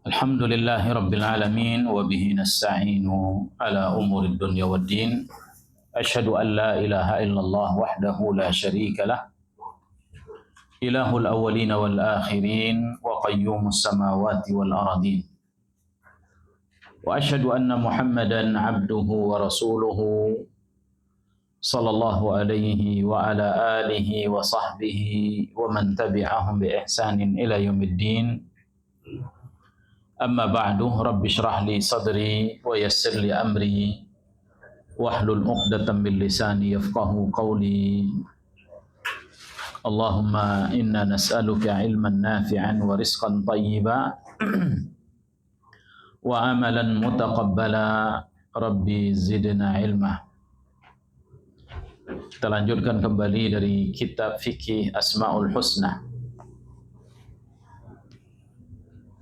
Alhamdulillahi Rabbil Alamin wa bihi nasta'inu ala umuri dunya wad din. Asyhadu an la ilaha illallah wahdahu la syarika lah. Ilahul awwalin wal akhirin wa qayyumus samawati wal ardin. Wa asyhadu anna Muhammadan abduhu wa rasuluhu sallallahu alaihi wa ala alihi wa sahbihi wa man tabi'ahum bi ihsanin ila yaumiddin. Amma ba'du, rabbi syrah li sadri wa yassir li amri wahlul 'uqdatam min lisani yafqahu qawli. Allahumma inna nas'aluka ilman nafi'an wa rizqan thayyiban wa amalan mutaqabbala. Rabbi zidna ilma. Kita lanjutkan kembali dari kitab fikih Asmaul Husna.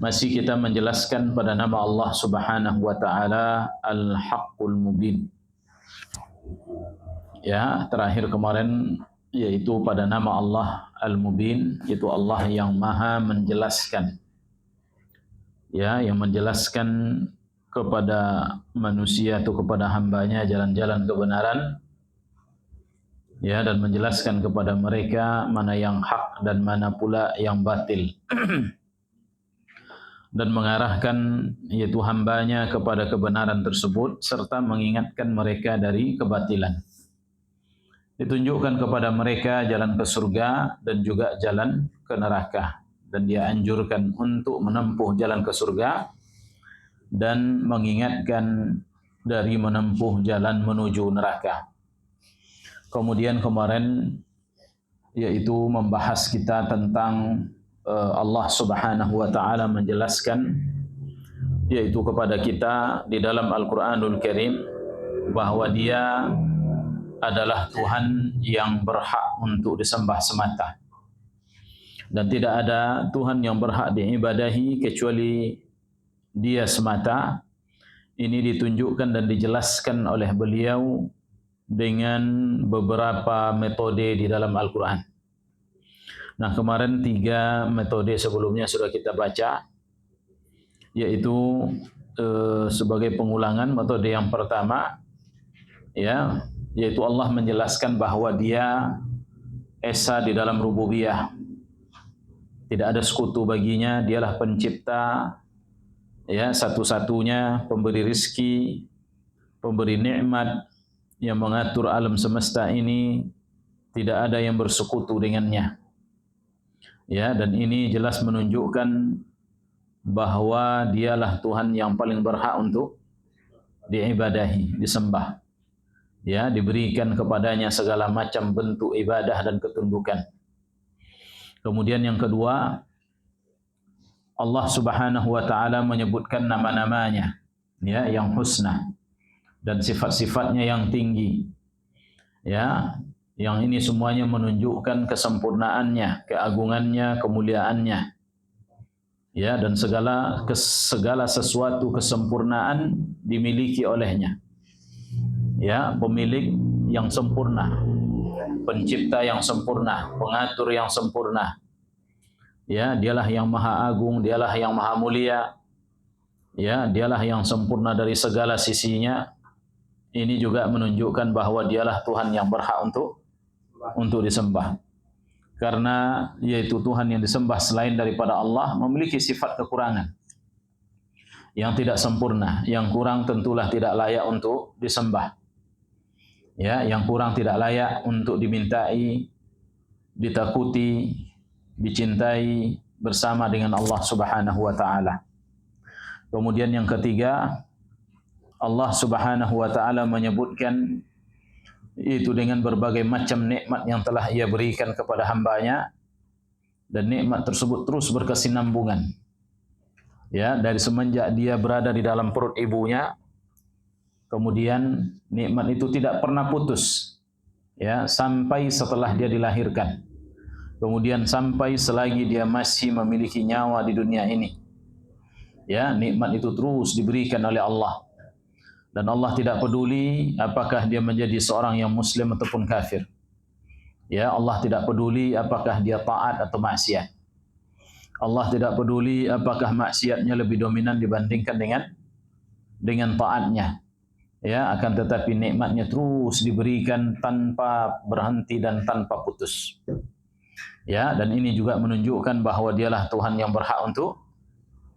Masih kita menjelaskan pada nama Allah Subhanahu wa taala Al-Haqqul Mubin. Ya, terakhir kemarin yaitu pada nama Allah Al-Mubin, yaitu Allah yang Maha menjelaskan. Ya, yang menjelaskan kepada manusia atau kepada hambanya jalan-jalan kebenaran. Ya, dan menjelaskan kepada mereka mana yang hak dan mana pula yang batil. Dan mengarahkan yaitu hambanya kepada kebenaran tersebut serta mengingatkan mereka dari kebatilan. Ditunjukkan kepada mereka jalan ke surga dan juga jalan ke neraka, dan dia anjurkan untuk menempuh jalan ke surga dan mengingatkan dari menempuh jalan menuju neraka. Kemudian kemarin yaitu membahas kita tentang Allah Subhanahu wa taala menjelaskan yaitu kepada kita di dalam Al-Qur'anul Karim bahwa Dia adalah Tuhan yang berhak untuk disembah semata. Dan tidak ada Tuhan yang berhak diibadahi kecuali Dia semata. Ini ditunjukkan dan dijelaskan oleh beliau dengan beberapa metode di dalam Al-Qur'an. Nah, kemarin 3 metode sebelumnya sudah kita baca, yaitu sebagai pengulangan. Metode yang pertama, ya, yaitu Allah menjelaskan bahwa Dia esa di dalam rububiyah. Tidak ada sekutu baginya, Dialah pencipta, ya, satu-satunya pemberi rizki, pemberi nikmat, yang mengatur alam semesta ini, tidak ada yang bersekutu dengannya. Ya, dan ini jelas menunjukkan bahwa Dialah Tuhan yang paling berhak untuk diibadahi, disembah. Ya, diberikan kepadanya segala macam bentuk ibadah dan ketundukan. Kemudian yang kedua, Allah Subhanahu wa taala menyebutkan nama-namanya, ya, yang husna dan sifat-sifatnya yang tinggi. Ya, yang ini semuanya menunjukkan kesempurnaannya, keagungannya, kemuliaannya. Ya, dan segala sesuatu kesempurnaan dimiliki olehnya. Ya, pemilik yang sempurna, pencipta yang sempurna, pengatur yang sempurna. Ya, Dialah yang maha agung, Dialah yang maha mulia. Ya, Dialah yang sempurna dari segala sisinya. Ini juga menunjukkan bahwa Dialah Tuhan yang berhak untuk disembah. Karena yaitu Tuhan yang disembah selain daripada Allah memiliki sifat kekurangan yang tidak sempurna. Yang kurang tentulah tidak layak untuk disembah. Ya, yang kurang tidak layak untuk dimintai, ditakuti, dicintai bersama dengan Allah Subhanahu wa taala. Kemudian yang ketiga, Allah Subhanahu wa taala menyebutkan itu dengan berbagai macam nikmat yang telah Ia berikan kepada hambanya, dan nikmat tersebut terus berkesinambungan. Ya, dari semenjak dia berada di dalam perut ibunya, kemudian nikmat itu tidak pernah putus. Ya, sampai setelah dia dilahirkan. Kemudian sampai selagi dia masih memiliki nyawa di dunia ini. Ya, nikmat itu terus diberikan oleh Allah. Dan Allah tidak peduli apakah dia menjadi seorang yang muslim ataupun kafir. Ya, Allah tidak peduli apakah dia taat atau maksiat. Allah tidak peduli apakah maksiatnya lebih dominan dibandingkan dengan taatnya. Ya, akan tetapi nikmatnya terus diberikan tanpa berhenti dan tanpa putus. Ya, dan ini juga menunjukkan bahawa dialah Tuhan yang berhak untuk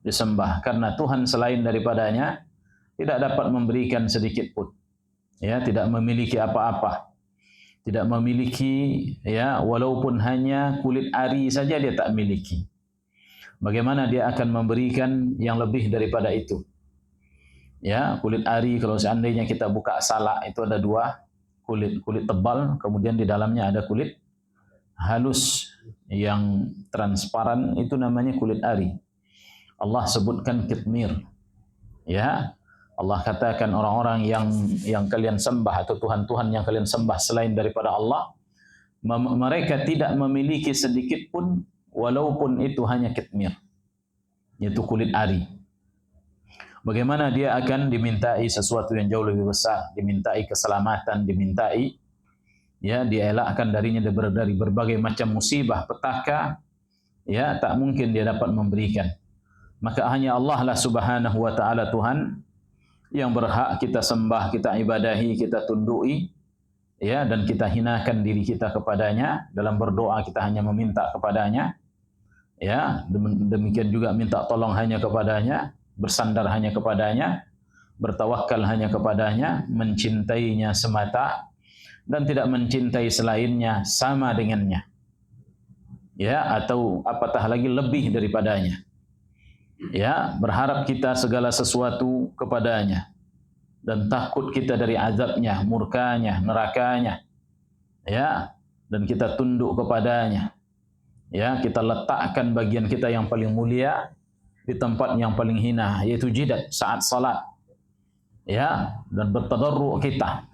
disembah, karena Tuhan selain daripadanya tidak dapat memberikan sedikit pun. Ya, tidak memiliki apa-apa. Tidak memiliki, ya, walaupun hanya kulit ari saja dia tak miliki. Bagaimana dia akan memberikan yang lebih daripada itu? Ya, kulit ari, kalau seandainya kita buka salak itu ada dua, kulit tebal, kemudian di dalamnya ada kulit halus yang transparan, itu namanya kulit ari. Allah sebutkan kitmir. Ya, Allah katakan orang-orang yang kalian sembah atau tuhan-tuhan yang kalian sembah selain daripada Allah, mereka tidak memiliki sedikit pun walaupun itu hanya kitmir, yaitu kulit ari. Bagaimana dia akan dimintai sesuatu yang jauh lebih besar, dimintai keselamatan, dimintai, ya, dielakkan darinya dari berbagai macam musibah, petaka, ya, tak mungkin dia dapat memberikan. Maka hanya Allah lah subhanahu wa ta'ala Tuhan yang berhak kita sembah, kita ibadahi, kita tundui, ya, dan kita hinakan diri kita kepadanya. Dalam berdoa kita hanya meminta kepadanya, ya, demikian juga minta tolong hanya kepadanya, bersandar hanya kepadanya, bertawakal hanya kepadanya, mencintainya semata dan tidak mencintai selainnya sama dengannya, ya, atau apatah lagi lebih daripadanya. Ya, berharap kita segala sesuatu kepadanya dan takut kita dari azabnya, murkanya, nerakanya, ya, dan kita tunduk kepadanya. Ya, kita letakkan bagian kita yang paling mulia di tempat yang paling hina, yaitu jidat saat salat. Ya, dan bertadarru' kita.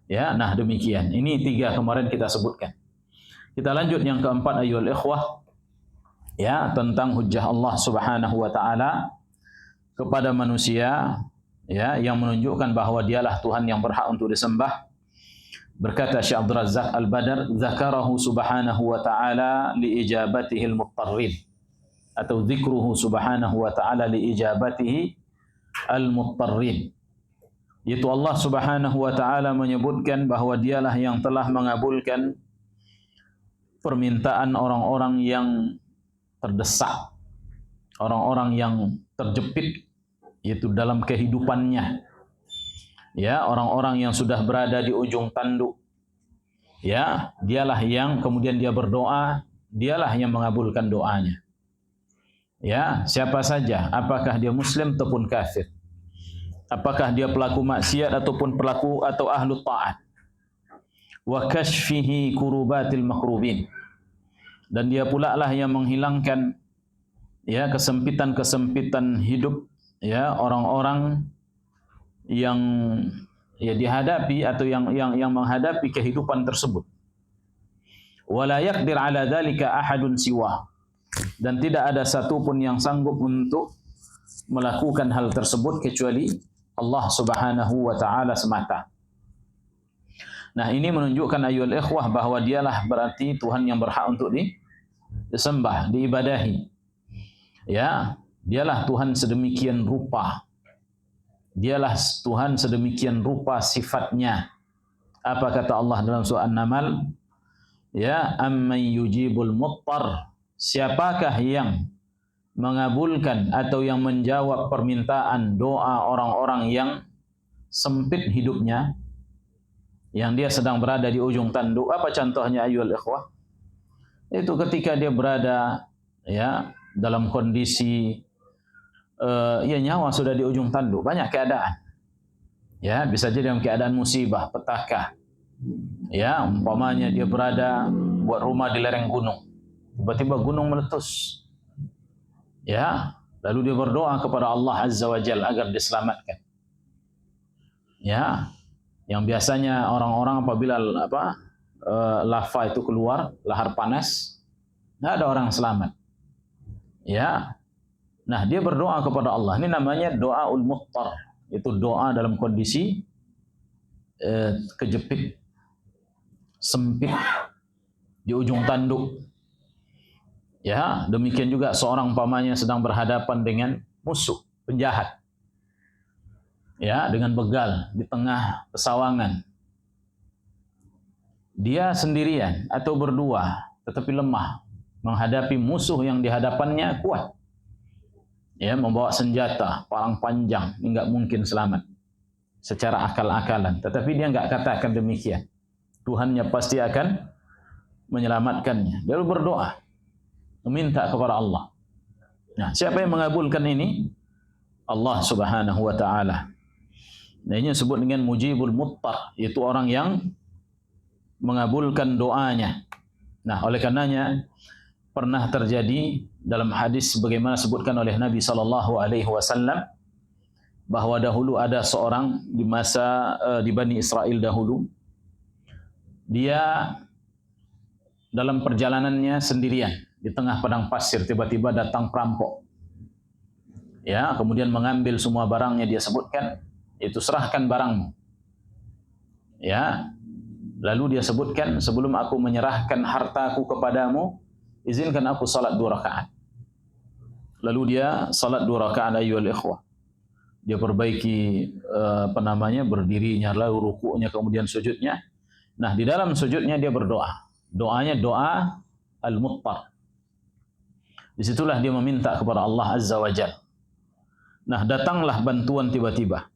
Ya, nah demikian. Ini 3 kemarin kita sebutkan. Kita lanjut yang keempat, ayyuhal ikhwah. Ya, tentang hujjah Allah Subhanahu wa taala kepada manusia, ya, yang menunjukkan bahawa dialah Tuhan yang berhak untuk disembah. Berkata Syekh Abdul Razzaq Al-Badr, "Dzakarahu subhanahu wa ta'ala li ijabatihil muttarrin." Atau zikruhu subhanahu wa ta'ala li ijabatihi al-muttarrin. Yaitu Allah subhanahu wa ta'ala menyebutkan bahawa dialah yang telah mengabulkan permintaan orang-orang yang terdesak, orang-orang yang terjepit, yaitu dalam kehidupannya. Ya, orang-orang yang sudah berada di ujung tanduk. Ya, dialah yang kemudian dia berdoa, dialah yang mengabulkan doanya. Ya, siapa saja, apakah dia muslim ataupun kafir, apakah dia pelaku maksiat ataupun pelaku atau ahlu ta'at. Wa kashfihi kurubatil makrubin. Dan dia pula lah yang menghilangkan, ya, kesempitan-kesempitan hidup, ya, orang-orang yang, ya, dihadapi atau yang menghadapi kehidupan tersebut. Wala yaqdir ala dzalika ahadun siwa. Dan tidak ada satu pun yang sanggup untuk melakukan hal tersebut kecuali Allah Subhanahu wa taala semata. Nah, ini menunjukkan ayyuhal ikhwah bahawa dialah berarti Tuhan yang berhak untuk disembah, diibadahi. Ya, dialah Tuhan sedemikian rupa. Dialah Tuhan sedemikian rupa sifatnya. Apa kata Allah dalam surah An-Naml? Ya, amman yujibul muttar. Siapakah yang mengabulkan atau yang menjawab permintaan doa orang-orang yang sempit hidupnya, yang dia sedang berada di ujung tanduk. Apa contohnya ayyuhal ikhwah? Itu ketika dia berada, ya, dalam kondisi ya, nyawa sudah di ujung tanduk, banyak keadaan. Ya, bisa jadi dalam keadaan musibah, petaka. Ya, umpamanya dia berada buat rumah di lereng gunung. Tiba-tiba gunung meletus. Ya, lalu dia berdoa kepada Allah Azza wa Jalla agar diselamatkan. Ya, yang biasanya orang-orang apabila lava itu keluar, lahar panas, tidak ada orang selamat. Ya, nah dia berdoa kepada Allah. Ini namanya doaul muttar. Itu doa dalam kondisi kejepit, sempit, di ujung tanduk. Ya, demikian juga seorang umpamanya sedang berhadapan dengan musuh, penjahat. Ya, dengan begal di tengah pesawangan. Dia sendirian atau berdua, tetapi lemah menghadapi musuh yang di hadapannya kuat. Ya, membawa senjata, parang panjang, enggak mungkin selamat secara akal-akalan. Tetapi dia enggak katakan demikian. Tuhannya pasti akan menyelamatkannya. Lalu berdoa, meminta kepada Allah. Nah, siapa yang mengabulkan ini? Allah Subhanahu wa taala. Nah, ini disebut dengan mujibul muttar, yaitu orang yang mengabulkan doanya. Nah, oleh karenanya pernah terjadi dalam hadis sebagaimana disebutkan oleh Nabi sallallahu alaihi wasallam bahwa dahulu ada seorang di masa di Bani Israel dahulu, dia dalam perjalanannya sendirian di tengah padang pasir, tiba-tiba datang perampok. Ya, kemudian mengambil semua barangnya, dia sebutkan, itu serahkan barangmu. Ya, lalu dia sebutkan, sebelum aku menyerahkan hartaku kepadamu, izinkan aku salat 2 rakaat. Lalu dia salat 2 rakaat ayyuhal ikhwah. Dia perbaiki berdirinya, lalu rukuknya, kemudian sujudnya. Nah, di dalam sujudnya dia berdoa. Doanya doa al-muttar. Disitulah dia meminta kepada Allah Azza wa Jalla. Nah, datanglah bantuan tiba-tiba.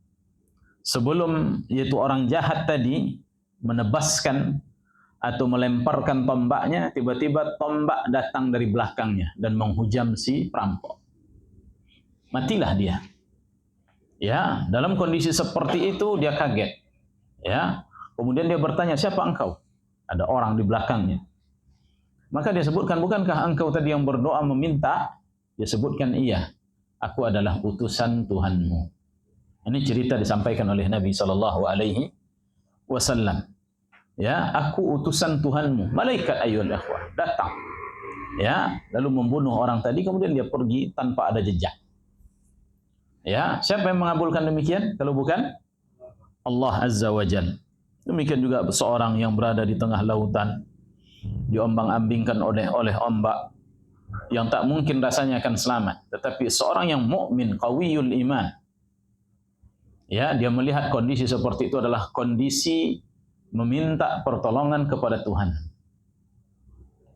Sebelum yaitu orang jahat tadi menebaskan atau melemparkan tombaknya, tiba-tiba tombak datang dari belakangnya dan menghujam si perampok. Matilah dia. Ya, dalam kondisi seperti itu dia kaget. Ya, kemudian dia bertanya, siapa engkau? Ada orang di belakangnya. Maka dia sebutkan, bukankah engkau tadi yang berdoa meminta? Dia sebutkan, iya, aku adalah utusan Tuhanmu. Ini cerita disampaikan oleh Nabi sallallahu alaihi wasallam. Ya, aku utusan Tuhanmu. Malaikat ayyuhal ikhwah datang. Ya, lalu membunuh orang tadi, kemudian dia pergi tanpa ada jejak. Ya, siapa yang mengabulkan demikian kalau bukan Allah Azza wa Jalla? Demikian juga seorang yang berada di tengah lautan, diombang-ambingkan oleh ombak yang tak mungkin rasanya akan selamat. Tetapi seorang yang mukmin, qawiyul iman, ya, dia melihat kondisi seperti itu adalah kondisi meminta pertolongan kepada Tuhan.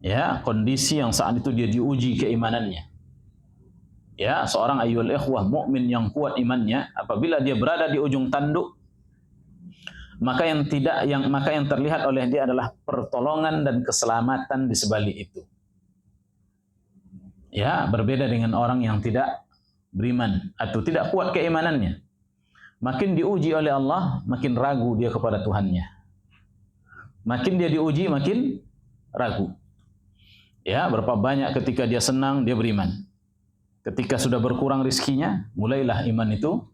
Ya, kondisi yang saat itu dia diuji keimanannya. Ya, seorang ayyuhal ikhwah mukmin yang kuat imannya, apabila dia berada di ujung tanduk, maka yang terlihat oleh dia adalah pertolongan dan keselamatan di sebalik itu. Ya, berbeda dengan orang yang tidak beriman atau tidak kuat keimanannya. Makin diuji oleh Allah, makin ragu dia kepada Tuhannya. Makin dia diuji, makin ragu. Ya, berapa banyak ketika dia senang, dia beriman. Ketika sudah berkurang rizkinya, mulailah iman itu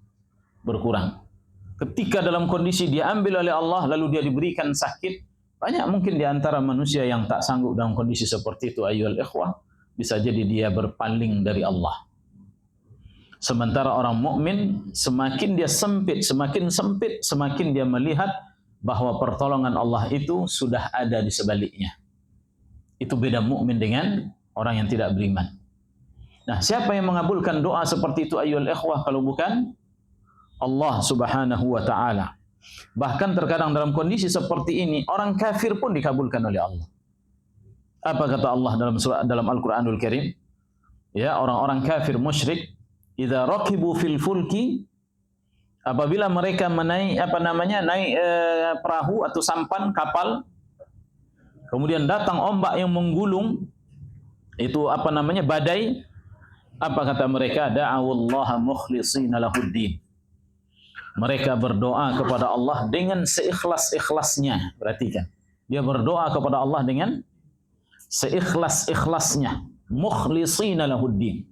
berkurang. Ketika dalam kondisi diambil oleh Allah, lalu dia diberikan sakit, banyak mungkin di antara manusia yang tak sanggup dalam kondisi seperti itu, ayyuhal ikhwah, bisa jadi dia berpaling dari Allah. Sementara orang mukmin, semakin dia sempit, semakin dia melihat bahwa pertolongan Allah itu sudah ada di sebaliknya. Itu beda mukmin dengan orang yang tidak beriman. Nah, siapa yang mengabulkan doa seperti itu ayyuhal ikhwah kalau bukan Allah Subhanahu wa taala? Bahkan terkadang dalam kondisi seperti ini orang kafir pun dikabulkan oleh Allah. Apa kata Allah dalam Al-Qur'anul Karim? Ya, orang-orang kafir musyrik, idza raqibu fil fulki, apabila mereka naik perahu atau sampan kapal, kemudian datang ombak yang menggulung, itu badai. Apa kata mereka? Da'awullaha mukhlishina lahuddin. Mereka berdoa kepada Allah dengan seikhlas-ikhlasnya. Perhatikan. Dia berdoa kepada Allah dengan seikhlas-ikhlasnya. Mukhlishina lahuddin.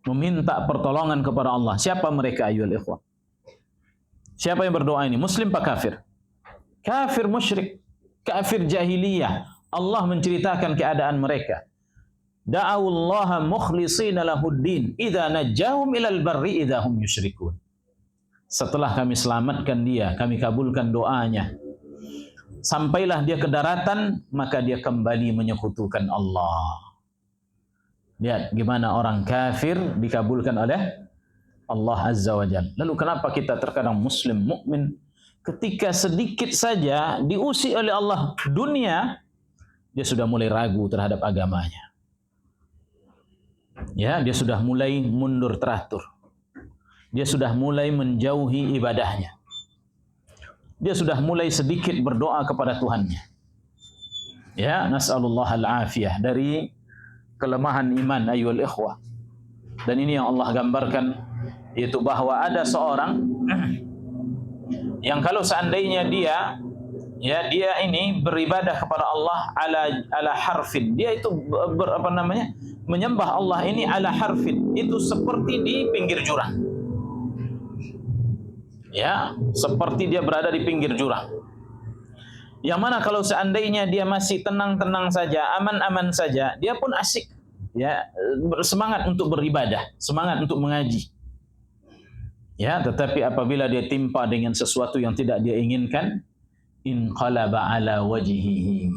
Meminta pertolongan kepada Allah. Siapa mereka ayyuhal ikhwah? Siapa yang berdoa ini? Muslim pak kafir? Kafir musyrik. Kafir jahiliyah. Allah menceritakan keadaan mereka. Da'awullaha mukhlishina lahuddin idza najjahum ilal barri idza hum yusyrikun. Setelah kami selamatkan dia, kami kabulkan doanya, sampailah dia ke daratan, maka dia kembali menyekutukan Allah. Lihat gimana orang kafir dikabulkan oleh Allah Azza wa Jalla. Lalu kenapa kita terkadang muslim, mukmin, ketika sedikit saja diusi oleh Allah dunia, dia sudah mulai ragu terhadap agamanya. Ya, dia sudah mulai mundur teratur. Dia sudah mulai menjauhi ibadahnya. Dia sudah mulai sedikit berdoa kepada Tuhannya. Ya, nas'alullah al-afiyah dari kelemahan iman ayyuhal ikhwah. Dan ini yang Allah gambarkan, yaitu bahwa ada seorang yang kalau seandainya dia ini beribadah kepada Allah ala harfin, dia itu menyembah Allah ini ala harfin, itu seperti di pinggir jurang. Ya, seperti dia berada di pinggir jurang. Yang mana kalau seandainya dia masih tenang-tenang saja, aman-aman saja, dia pun asik, ya, bersemangat untuk beribadah, semangat untuk mengaji. Ya, tetapi apabila dia timpa dengan sesuatu yang tidak dia inginkan, inqalaba ala wajhihi.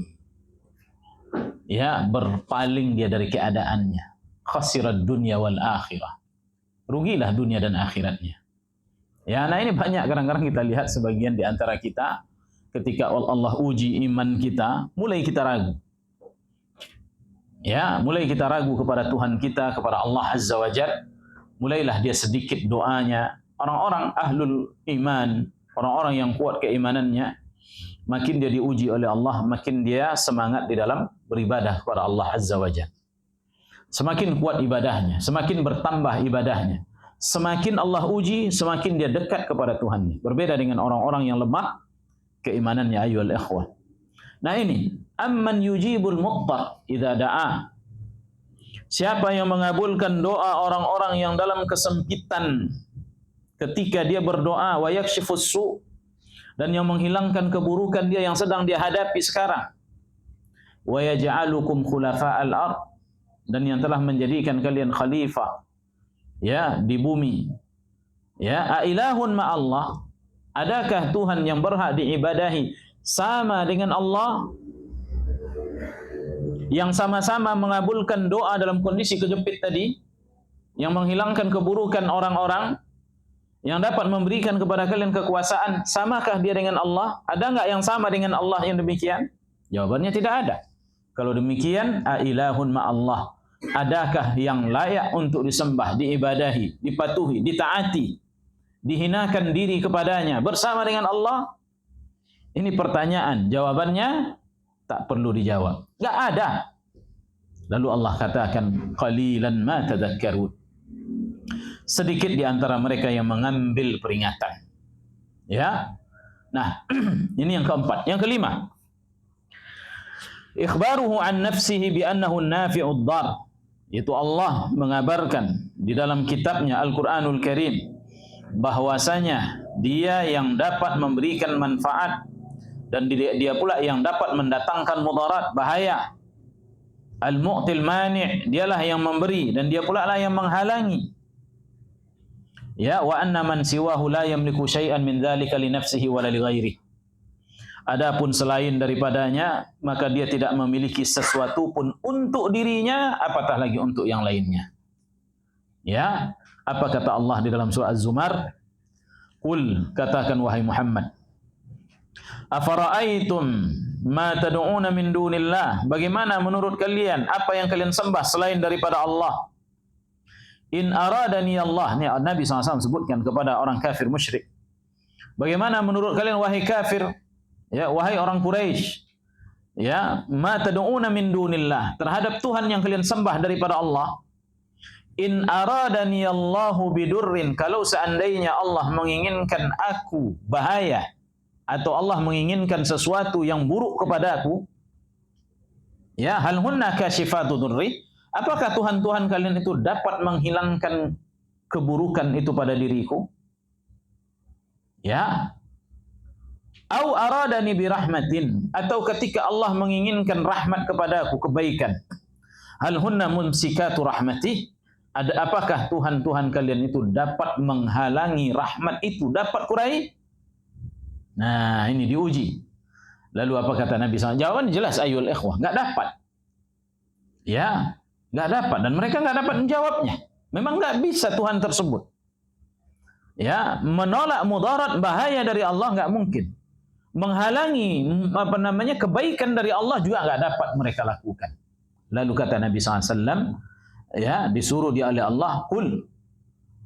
Ya, berpaling dia dari keadaannya. Khasirad dunya wal akhirah. Rugilah dunia dan akhiratnya. Ya, nah ini banyak kadang-kadang kita lihat sebagian di antara kita ketika Allah uji iman kita, mulai kita ragu. Ya, mulai kita ragu kepada Tuhan kita, kepada Allah Azza wa Jalla. Mulailah dia sedikit doanya. Orang-orang ahlul iman, orang-orang yang kuat keimanannya, makin dia diuji oleh Allah, makin dia semangat di dalam beribadah kepada Allah Azza wa Jalla. Semakin kuat ibadahnya, semakin bertambah ibadahnya. Semakin Allah uji, semakin dia dekat kepada Tuhannya. Berbeda dengan orang-orang yang lemah keimanannya ayyuhal ikhwah. Nah ini, amman yujibul muqtar idza da'a. Siapa yang mengabulkan doa orang-orang yang dalam kesempitan ketika dia berdoa, wa yakshifus su', dan yang menghilangkan keburukan dia yang sedang dia hadapi sekarang. Wa yaj'alukum khulafa'al ard, dan yang telah menjadikan kalian khalifah, ya, di bumi. Ya, ailahun ma'allah, adakah Tuhan yang berhak diibadahi sama dengan Allah, yang sama-sama mengabulkan doa dalam kondisi kejepit tadi, yang menghilangkan keburukan orang-orang, yang dapat memberikan kepada kalian kekuasaan, samakah dia dengan Allah? Ada enggak yang sama dengan Allah yang demikian? Jawabannya tidak ada. Kalau demikian, ailahun ma'allah, adakah yang layak untuk disembah, diibadahi, dipatuhi, ditaati, dihinakan diri kepadanya bersama dengan Allah? Ini pertanyaan, jawabannya tak perlu dijawab. Enggak ada. Lalu Allah katakan, qalilan ma tadhakkarun. Sedikit di antara mereka yang mengambil peringatan. Ya. Nah, ini yang keempat. Yang kelima, ikhbaruhu an nafsihi bi annahu an-nafi'ud dar. Itu Allah mengabarkan di dalam kitabnya Al-Qur'anul Karim bahwasanya dia yang dapat memberikan manfaat dan dia pula yang dapat mendatangkan mudarat, bahaya. Al-mu'til mani', dialah yang memberi dan dia pula lah yang menghalangi. Ya, wa anna man siwahu la yamliku syai'an min dzalika li nafsihi wa la li ghairihi. Adapun selain daripadanya, maka dia tidak memiliki sesuatu pun untuk dirinya, apatah lagi untuk yang lainnya. Ya, apa kata Allah di dalam surah Az-Zumar? Qul, katakan wahai Muhammad, afara'aitum ma tad'una min dunillah, bagaimana menurut kalian apa yang kalian sembah selain daripada Allah? In aradani Allah, ni Nabi SAW sebutkan kepada orang kafir musyrik. Bagaimana menurut kalian wahai kafir, ya, wahai orang Quraisy, ya, ma tad'una min dunillah, terhadap Tuhan yang kalian sembah daripada Allah. In aradani Allahu bidurrin, kalau seandainya Allah menginginkan aku bahaya, atau Allah menginginkan sesuatu yang buruk kepadaku, ya, hal hunna kashifatu durri, apakah Tuhan-Tuhan kalian itu dapat menghilangkan keburukan itu pada diriku? Ya. Au aradani birahmatin, atau ketika Allah menginginkan rahmat kepadaku, kebaikan. Hal hunna mumsikatu rahmatih, apakah Tuhan-Tuhan kalian itu dapat menghalangi rahmat itu dapat kurai? Nah, ini diuji. Lalu apa kata Nabi SAW? Jawaban jelas ayyuhal ikhwah, enggak dapat. Ya. Nggak dapat, dan mereka nggak dapat menjawabnya. Memang nggak bisa Tuhan tersebut. Ya, menolak mudarat bahaya dari Allah nggak mungkin. Menghalangi kebaikan dari Allah juga nggak dapat mereka lakukan. Lalu kata Nabi SAW, ya, disuruh dia oleh Allah, qul,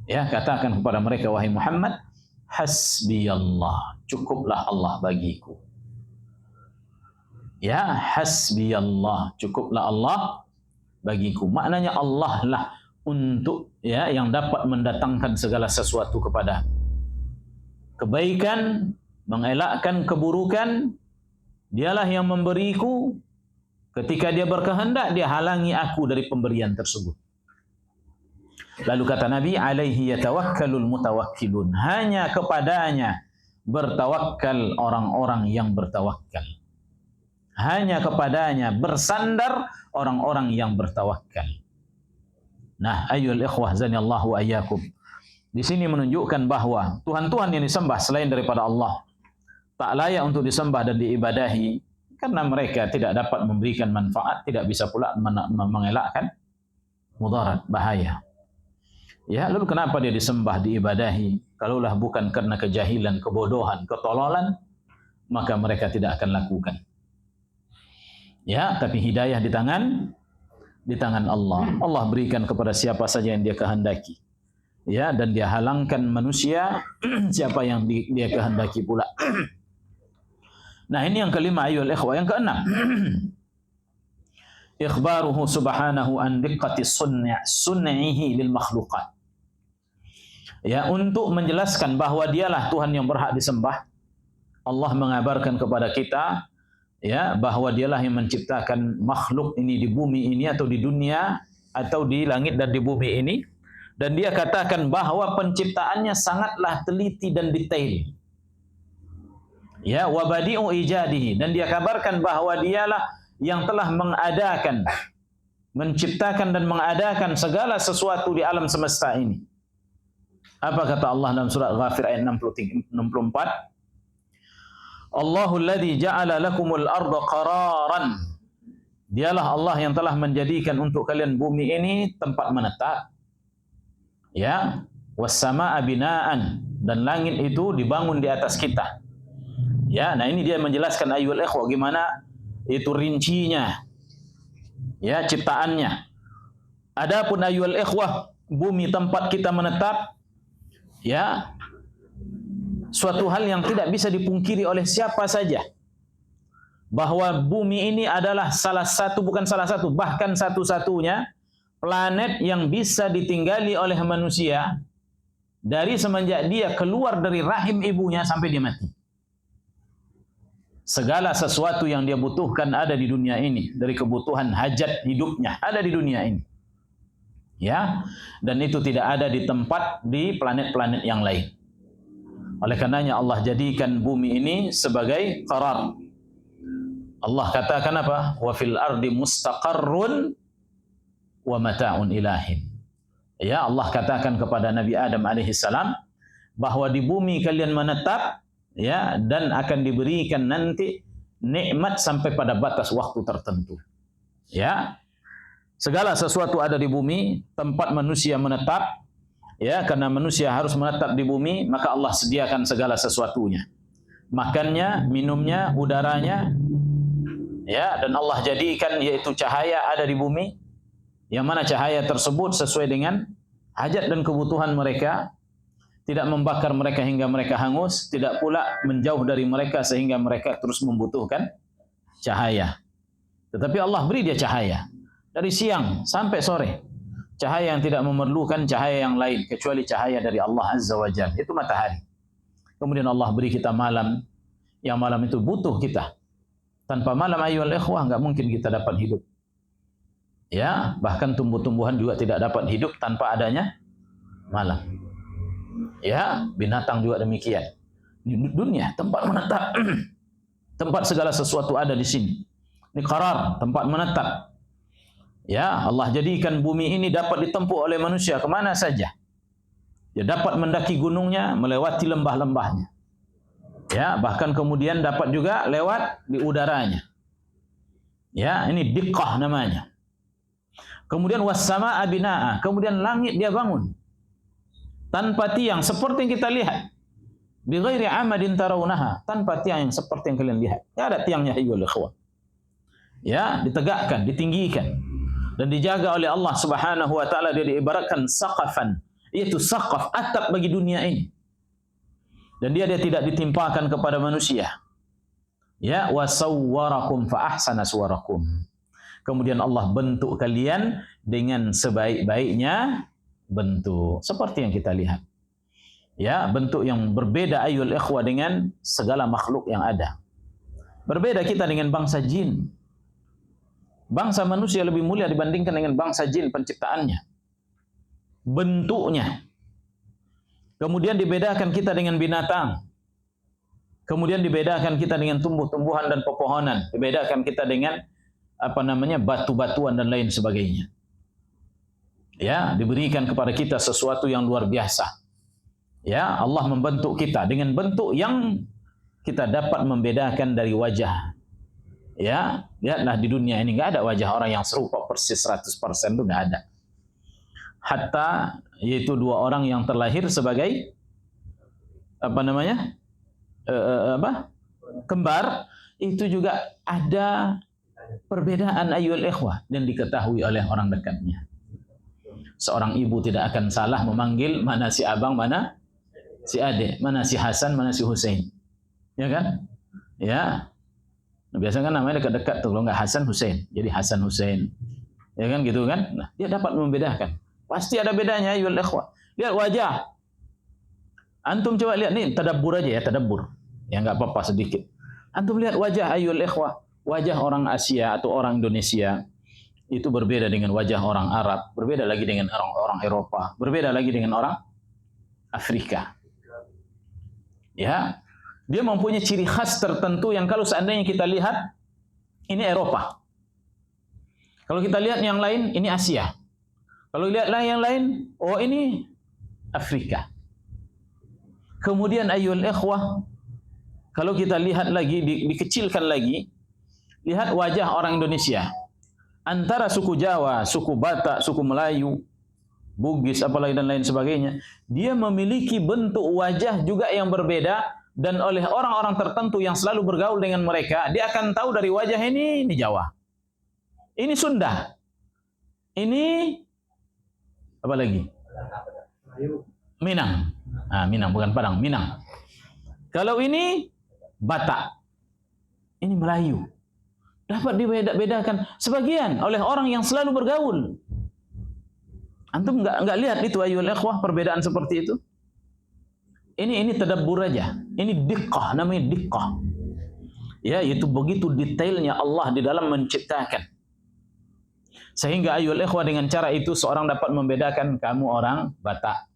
ya, katakan kepada mereka, wahai Muhammad, hasbiyallah, cukuplah Allah bagiku. Ya, hasbiyallah, cukuplah Allah bagiku. Maknanya Allah lah untuk, ya, yang dapat mendatangkan segala sesuatu kepada kebaikan, mengelakkan keburukan. Dialah yang memberiku. Ketika dia berkehendak, dia halangi aku dari pemberian tersebut. Lalu kata Nabi, alaihi yatawakkalul mutawakkilun, hanya kepadanya bertawakal orang-orang yang bertawakal. Hanya kepadanya bersandar orang-orang yang bertawakal. Nah, ayyuhal ikhwah zanillahu ayyakum. Di sini menunjukkan bahwa Tuhan-Tuhan yang disembah selain daripada Allah tak layak untuk disembah dan diibadahi, karena mereka tidak dapat memberikan manfaat, tidak bisa pula mengelakkan mudarat, bahaya. Ya, lalu kenapa dia disembah, diibadahi? Kalaulah bukan karena kejahilan, kebodohan, ketololan, maka mereka tidak akan lakukan. Ya, tapi hidayah di tangan Allah. Allah berikan kepada siapa saja yang dia kehendaki. Ya, dan dia halangkan manusia siapa yang dia kehendaki pula. Nah, ini yang kelima, ayyuhal ikhwah. Yang keenam, ikhbaruhu subhanahu an diqqati sun'ihi lil makhluqat. Ya, untuk menjelaskan bahwa dialah Tuhan yang berhak disembah. Allah mengabarkan kepada kita, ya, bahwa dialah yang menciptakan makhluk ini di bumi ini atau di dunia atau di langit dan di bumi ini, dan dia katakan bahwa penciptaannya sangatlah teliti dan detail. Ya, wa badi'u ijadihi, dan dia kabarkan bahwa dialah yang telah mengadakan, menciptakan dan mengadakan segala sesuatu di alam semesta ini. Apa kata Allah dalam surat Ghafir ayat 64? Allahul ladzi ja'ala lakumul arda qararan. Dialah Allah yang telah menjadikan untuk kalian bumi ini tempat menetap. Ya, was samaa binaan, dan langit itu dibangun di atas kita. Ya, nah ini dia menjelaskan ayyuhal ikhwah gimana itu rincinya, ya, ciptaannya. Adapun ayyuhal ikhwah, bumi tempat kita menetap, ya, suatu hal yang tidak bisa dipungkiri oleh siapa saja, bahwa bumi ini adalah bahkan satu-satunya planet yang bisa ditinggali oleh manusia dari semenjak dia keluar dari rahim ibunya sampai dia mati. Segala sesuatu yang dia butuhkan ada di dunia ini, dari kebutuhan hajat hidupnya ada di dunia ini. Ya, dan itu tidak ada di planet-planet yang lain. Oleh karenanya Allah jadikan bumi ini sebagai qarar. Allah katakan apa? Wa fil ardi mustaqarrun wa mata'un ilahin. Ya, Allah katakan kepada Nabi Adam alaihissalam bahwa di bumi kalian menetap, ya, dan akan diberikan nanti nikmat sampai pada batas waktu tertentu. Ya, segala sesuatu ada di bumi, tempat manusia menetap. Ya, karena manusia harus menetap di bumi, maka Allah sediakan segala sesuatunya. Makannya, minumnya, udaranya. Ya, dan Allah jadikan yaitu cahaya ada di bumi, yang mana cahaya tersebut sesuai dengan hajat dan kebutuhan mereka. Tidak membakar mereka hingga mereka hangus, tidak pula menjauh dari mereka sehingga mereka terus membutuhkan cahaya. Tetapi Allah beri dia cahaya dari siang sampai sore. Cahaya yang tidak memerlukan cahaya yang lain kecuali cahaya dari Allah Azza wa Jalla, itu matahari. Kemudian Allah beri kita malam, yang malam itu butuh kita. Tanpa malam ayyuhal ikhwah enggak mungkin kita dapat hidup. Ya, bahkan tumbuh-tumbuhan juga tidak dapat hidup tanpa adanya malam. Ya, binatang juga demikian. Di dunia tempat menetap, tempat segala sesuatu ada di sini. Ini qarar, tempat menetap. Ya, Allah jadikan bumi ini dapat ditempuh oleh manusia kemana saja. Dia dapat mendaki gunungnya, melewati lembah-lembahnya. Ya, bahkan kemudian dapat juga lewat di udaranya. Ya, ini diqqah namanya. Kemudian was-samaa'a binaa'a, kemudian langit dia bangun tanpa tiang seperti yang kita lihat. Bi ghairi amadin tarawunaha, tanpa tiang yang seperti yang kalian lihat. Enggak ada tiangnya ayyuhal ikhwah. Ya, ditegakkan, ditinggikan dan dijaga oleh Allah Subhanahu wa taala. Dia diibaratkan saqafan, yaitu saqaf, atap bagi dunia ini. Dan dia tidak ditimpakan kepada manusia. Ya, wa sawwarakum fa ahsana suwarakum. Kemudian Allah bentuk kalian dengan sebaik-baiknya bentuk, seperti yang kita lihat. Ya, bentuk yang berbeda ayyuhal ikhwah dengan segala makhluk yang ada. Berbeda kita dengan bangsa jin. Bangsa manusia lebih mulia dibandingkan dengan bangsa jin penciptaannya. Bentuknya. Kemudian dibedakan kita dengan binatang. Kemudian dibedakan kita dengan tumbuh-tumbuhan dan pepohonan. Dibedakan kita dengan batu-batuan dan lain sebagainya. Ya, diberikan kepada kita sesuatu yang luar biasa. Ya, Allah membentuk kita dengan bentuk yang kita dapat membedakan dari wajah. Ya, lihatlah di dunia ini enggak ada wajah orang yang serupa persis 100% itu enggak ada. Hatta yaitu dua orang yang terlahir sebagai kembar, itu juga ada perbedaan ayyuhal ikhwah dan diketahui oleh orang dekatnya. Seorang ibu tidak akan salah memanggil mana si abang, mana si adik, mana si Hasan, mana si Husain. Ya kan? Ya. Biasanya kan namanya dekat-dekat tuh, kalau enggak Hasan Husain, jadi Hasan Husain. Ya kan gitu kan? Nah, dia dapat membedakan. Pasti ada bedanya ayyuhal ikhwah. Lihat wajah. Antum coba lihat nih, tadabbur aja ya, tadabbur. Ya enggak apa-apa sedikit. Antum lihat wajah ayyuhal ikhwah. Wajah orang Asia atau orang Indonesia itu berbeda dengan wajah orang Arab, berbeda lagi dengan orang Eropa, berbeda lagi dengan orang Afrika. Ya, dia mempunyai ciri khas tertentu yang kalau seandainya kita lihat ini Eropa, kalau kita lihat yang lain ini Asia, kalau lihat yang lain oh ini Afrika. Kemudian ayyuhal ikhwah, kalau kita lihat lagi dikecilkan lagi, lihat wajah orang Indonesia. Antara suku Jawa, suku Batak, suku Melayu, Bugis, apalagi dan lain sebagainya, dia memiliki bentuk wajah juga yang berbeda, dan oleh orang-orang tertentu yang selalu bergaul dengan mereka, dia akan tahu dari wajah ini Jawa, ini Sunda, ini apa lagi? Minang. Nah, Minang bukan Padang, Minang. Kalau ini Batak, ini Melayu. Dapat dibedakan sebagian oleh orang yang selalu bergaul. Antum enggak lihat itu ayyuhal ikhwah, perbedaan seperti itu? Ini tadabbur aja. Ini diqqah, namanya diqqah. Ya, itu begitu detailnya Allah di dalam menciptakan. Sehingga ayyuhal ikhwah dengan cara itu seorang dapat membedakan kamu orang Batak.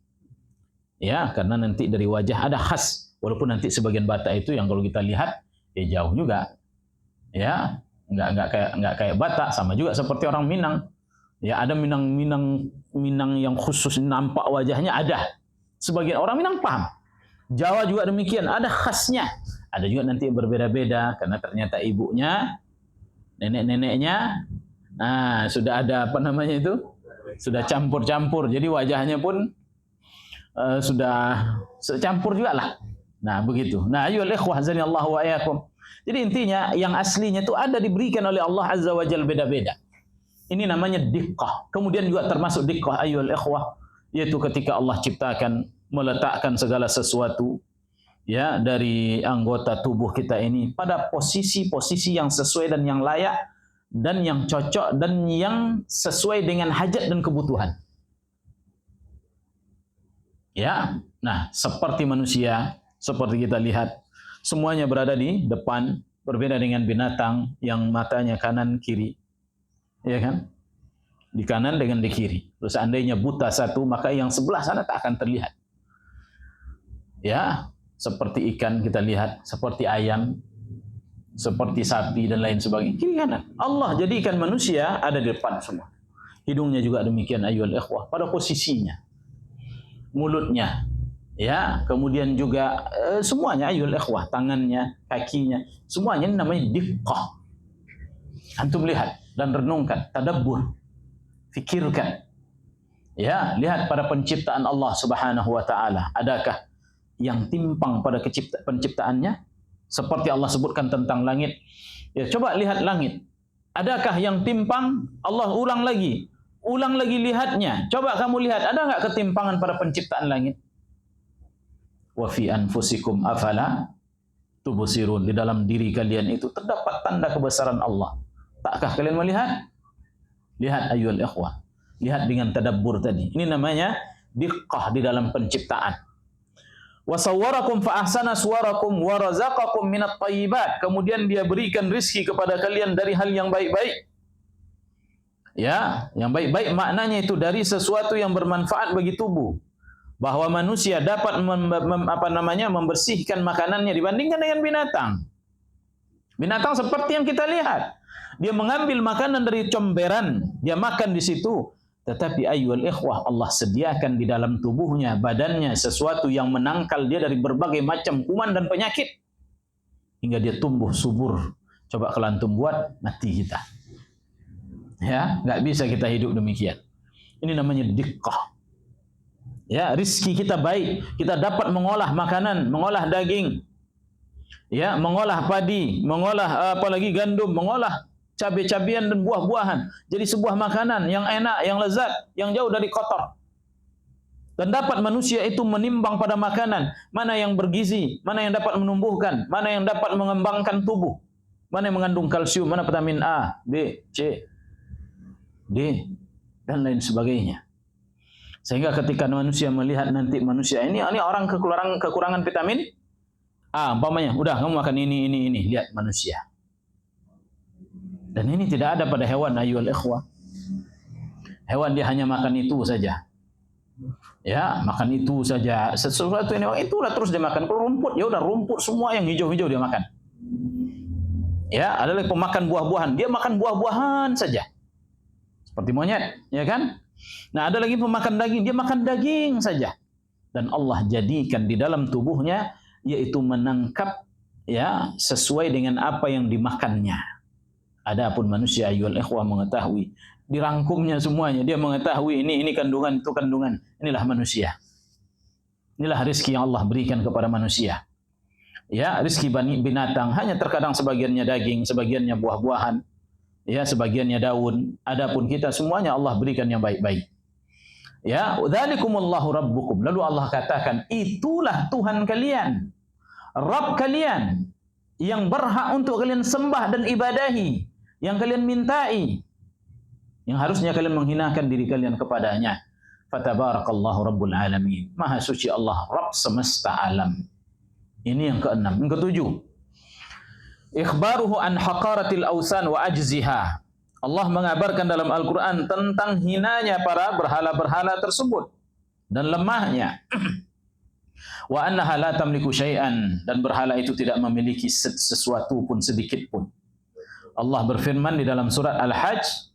Ya, karena nanti dari wajah ada khas. Walaupun nanti sebagian Batak itu yang kalau kita lihat ya jauh juga. Ya, enggak kayak Batak, sama juga seperti orang Minang. Ya, ada Minang yang khusus nampak wajahnya ada. Sebagian orang Minang paham. Jawa juga demikian, ada khasnya. Ada juga nanti berbeda-beda karena ternyata ibunya, nenek-neneknya sudah ada sudah campur-campur. Jadi wajahnya pun sudah campur juga lah. Nah, begitu. Nah, ayyuhal ikhwah azanillahu wa iyyakum. Jadi intinya yang aslinya itu ada diberikan oleh Allah Azza wa Jalla beda-beda. Ini namanya diqqah. Kemudian juga termasuk diqqah ayyuhal ikhwah, yaitu ketika Allah ciptakan, meletakkan segala sesuatu ya dari anggota tubuh kita ini pada posisi-posisi yang sesuai dan yang layak dan yang cocok dan yang sesuai dengan hajat dan kebutuhan. Ya, nah seperti manusia, seperti kita lihat, semuanya berada di depan, berbeda dengan binatang yang matanya kanan kiri. Ya kan? Di kanan dengan di kiri. Terus seandainya buta satu, maka yang sebelah sana tak akan terlihat. Ya, seperti ikan kita lihat, seperti ayam, seperti sapi dan lain sebagainya. Kiri kanan. Allah jadikan manusia ada di depan semua. Hidungnya juga demikian ayyuhal ikhwah, pada posisinya. Mulutnya, ya, kemudian juga semuanya ayyuhal ikhwah, tangannya, kakinya, semuanya ini namanya diqqah. Antum lihat dan renungkan, tadabbur. Fikirkan. Ya, lihat pada penciptaan Allah Subhanahu wa taala. Adakah yang timpang pada penciptaannya? Seperti Allah sebutkan tentang langit. Ya, coba lihat langit. Adakah yang timpang? Allah ulang lagi lihatnya. Coba kamu lihat, ada enggak ketimpangan pada penciptaan langit? Wa fi anfusikum afala tubsirun. Di dalam diri kalian itu terdapat tanda kebesaran Allah. Takkah kalian melihat? Lihat ayyuhal ikhwah. Lihat dengan tadabbur tadi. Ini namanya diqqah di dalam penciptaan. Wa sawwarakum fa ahsana suwarakum wa razaqakum minat thayyibat. Kemudian dia berikan rizki kepada kalian dari hal yang baik-baik. Ya, yang baik-baik maknanya itu dari sesuatu yang bermanfaat bagi tubuh. Bahwa manusia dapat membersihkan makanannya dibandingkan dengan binatang. Binatang seperti yang kita lihat. Dia mengambil makanan dari comberan, dia makan di situ. Tetapi ayyuhal ikhwah, Allah sediakan di dalam tubuhnya, badannya, sesuatu yang menangkal dia dari berbagai macam kuman dan penyakit. Hingga dia tumbuh subur. Coba kalau antum buat, mati kita. Ya, nggak bisa kita hidup demikian. Ini namanya diqqah. Ya, rizki kita baik. Kita dapat mengolah makanan, mengolah daging. Ya, mengolah padi, mengolah apalagi gandum, mengolah cabai-cabian dan buah-buahan. Jadi sebuah makanan yang enak, yang lezat, yang jauh dari kotor. Dan dapat manusia itu menimbang pada makanan. Mana yang bergizi, mana yang dapat menumbuhkan, mana yang dapat mengembangkan tubuh. Mana yang mengandung kalsium, mana vitamin A, B, C, D, dan lain sebagainya. Sehingga ketika manusia melihat nanti manusia ini orang kekurangan vitamin A, umpamanya, udah kamu makan ini, lihat manusia. Dan ini tidak ada pada hewan, ayyuhal ikhwah. Hewan dia hanya makan itu saja. Ya, makan itu saja. Sesuatu ini itulah terus dia makan. Kalau rumput, ya udah rumput semua yang hijau-hijau dia makan. Ya, ada lagi pemakan buah-buahan. Dia makan buah-buahan saja. Seperti monyet, ya kan? Nah, ada lagi pemakan daging, dia makan daging saja. Dan Allah jadikan di dalam tubuhnya yaitu menangkap ya sesuai dengan apa yang dimakannya. Adapun manusia ayyuhal ikhwah mengetahui, dirangkumnya semuanya, dia mengetahui ini kandungan, itu kandungan. Inilah manusia. Inilah rezeki yang Allah berikan kepada manusia. Ya, rezeki binatang hanya terkadang sebagiannya daging, sebagiannya buah-buahan, ya, sebagiannya daun. Adapun kita semuanya Allah berikan yang baik-baik. Ya, dzalikumullahu rabbukum. Lalu Allah katakan, itulah Tuhan kalian, Rabb kalian, yang berhak untuk kalian sembah dan ibadahi, yang kalian mintai, yang harusnya kalian menghinakan diri kalian kepadanya. Fatabarakallahu rabbul alamin. Maha suci Allah, Rabb semesta alam. Ini yang keenam. Yang ketujuh, ikhbaruhu an haqaratil awsan wa ajziha. Allah mengabarkan dalam Al-Quran tentang hinanya para berhala-berhala tersebut dan lemahnya. Wa annaha la tamliku syai'an, dan berhala itu tidak memiliki sesuatu pun sedikit pun. Allah berfirman di dalam surat Al-Hajj,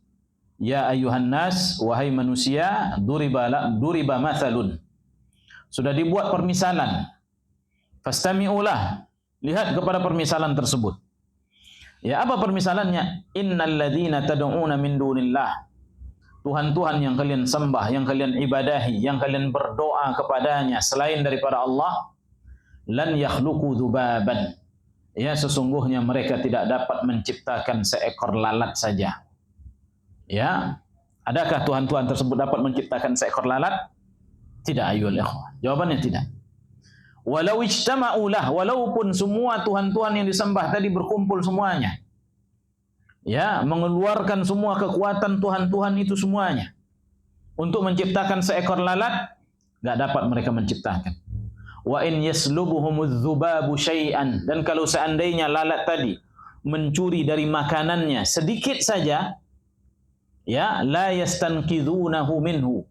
ya ayuhan nas, wahai manusia, duriba mathalun. Sudah dibuat permisalan. Fastami'ulah, lihat kepada permisalan tersebut. Ya, apa permisalannya? Innal ladzina tad'una min dunillah. Tuhan-Tuhan yang kalian sembah, yang kalian ibadahi, yang kalian berdoa kepadanya selain daripada Allah, lan yakhluqu dzubaban. Ya, sesungguhnya mereka tidak dapat menciptakan seekor lalat saja. Ya, adakah Tuhan-Tuhan tersebut dapat menciptakan seekor lalat? Tidak, ayyuhal ikhwah. Jawabannya tidak. Walau ijtama'u lah, walaupun semua Tuhan-Tuhan yang disembah tadi berkumpul semuanya, ya, mengeluarkan semua kekuatan Tuhan-Tuhan itu semuanya untuk menciptakan seekor lalat, enggak dapat mereka menciptakan. Wa in yaslubuhumudz dzubabu syai'an, dan kalau seandainya lalat tadi mencuri dari makanannya sedikit saja, ya, la yastanqidhunahu minhu.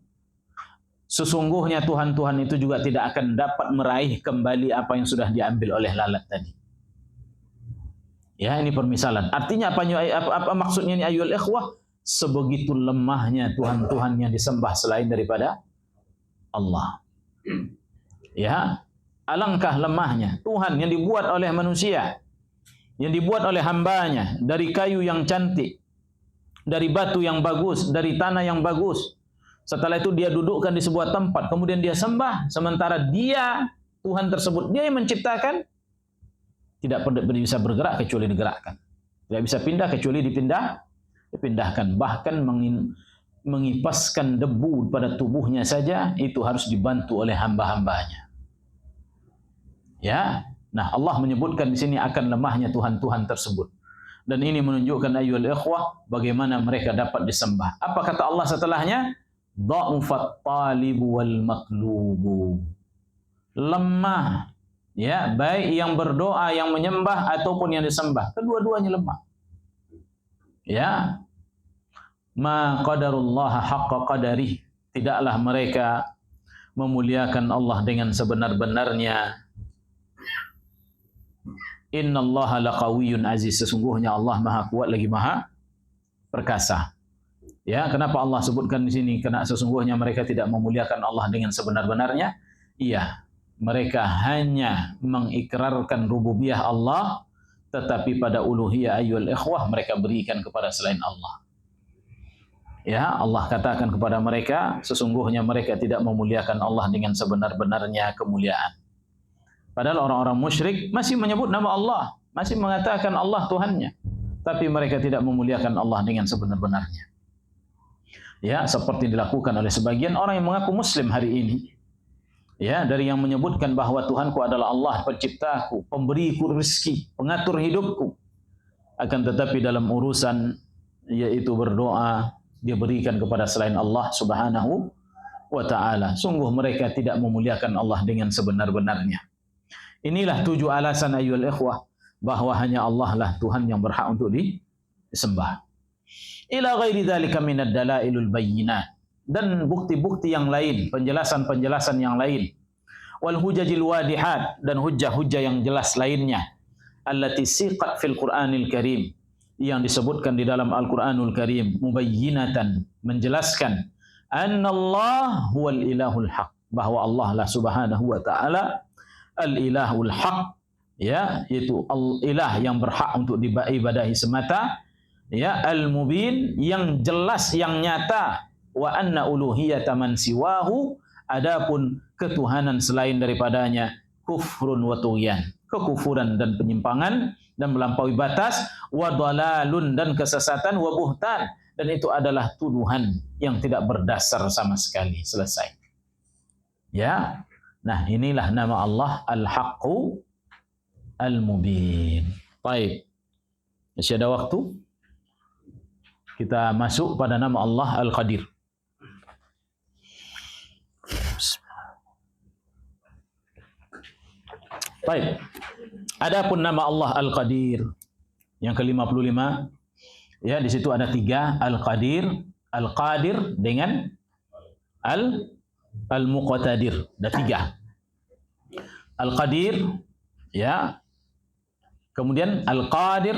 Sesungguhnya Tuhan-Tuhan itu juga tidak akan dapat meraih kembali apa yang sudah diambil oleh lalat tadi. Ya, ini permisalan. Artinya apa maksudnya ini ayyuhal ikhwah? Sebegitu lemahnya Tuhan-Tuhan yang disembah selain daripada Allah. Ya, alangkah lemahnya Tuhan yang dibuat oleh manusia, yang dibuat oleh hambanya dari kayu yang cantik, dari batu yang bagus, dari tanah yang bagus. Setelah itu dia dudukkan di sebuah tempat, kemudian dia sembah, sementara dia, Tuhan tersebut, dia yang menciptakan, tidak bisa bergerak kecuali digerakkan. Tidak bisa pindah kecuali dipindahkan. Bahkan mengipaskan debu pada tubuhnya saja, itu harus dibantu oleh hamba-hambanya. Ya, nah Allah menyebutkan di sini akan lemahnya Tuhan-Tuhan tersebut. Dan ini menunjukkan ayyuhal ikhwah bagaimana mereka dapat disembah. Apa kata Allah setelahnya? Dha'ufat talibu wal maqlubu. Lemah, ya, baik yang berdoa, yang menyembah ataupun yang disembah, kedua-duanya lemah. Ya. Ma qadarullah haqqa qadarih. Tidaklah mereka memuliakan Allah dengan sebenar-benarnya. Innallaha laqawiyyun aziz. Sesungguhnya Allah Maha kuat lagi Maha perkasa. Ya, kenapa Allah sebutkan di sini? Karena sesungguhnya mereka tidak memuliakan Allah dengan sebenar-benarnya. Iya, mereka hanya mengikrarkan rububiyah Allah, tetapi pada uluhiyah ayyul ikhwah mereka berikan kepada selain Allah. Ya, Allah katakan kepada mereka, sesungguhnya mereka tidak memuliakan Allah dengan sebenar-benarnya kemuliaan. Padahal orang-orang musyrik masih menyebut nama Allah, masih mengatakan Allah Tuhannya, tapi mereka tidak memuliakan Allah dengan sebenar-benarnya. Ya, seperti dilakukan oleh sebagian orang yang mengaku Muslim hari ini. Ya, dari yang menyebutkan bahwa Tuhanku adalah Allah, penciptaku, pemberiku rezeki, pengatur hidupku. Akan tetapi dalam urusan yaitu berdoa, dia berikan kepada selain Allah Subhanahu wa ta'ala. Sungguh mereka tidak memuliakan Allah dengan sebenar-benarnya. Inilah 7 alasan ayyuhal ikhwah bahwa hanya Allah lah Tuhan yang berhak untuk disembah. Ila ghairi dzalika minad dalailul bayyinat, dan bukti-bukti yang lain, penjelasan-penjelasan yang lain. Wal hujajil wadihat, dan hujjah-hujjah yang jelas lainnya. Allati siqat fil Qur'anil Karim, yang disebutkan di dalam Al-Qur'anul Karim, mubayyinatan, menjelaskan annallah huwal ilahul haq, bahwa Allah lah Subhanahu wa ta'ala al-ilahul haq, ya, yaitu al-ilah yang berhak untuk diibadahi semata, ya, al-mubin, yang jelas, yang nyata, wa anna uluhiyata man siwahu, adapun ketuhanan selain daripadanya kufrun wa tughyan, kekufuran dan penyimpangan dan melampaui batas, wa dhalalun, dan kesesatan, wa buhtan, dan itu adalah tuduhan yang tidak berdasar sama sekali. Selesai. Ya. Nah, inilah nama Allah Al-Haqqu Al-Mubin. Baik. Masih ada waktu? Kita masuk pada nama Allah Al-Qadir. Baik. Adapun nama Allah Al-Qadir yang ke-55, ya, di situ ada 3, Al-Qadir, Al-Qadir dengan Al-Muqtadir. Ada 3. Al-Qadir, ya. Kemudian Al-Qadir.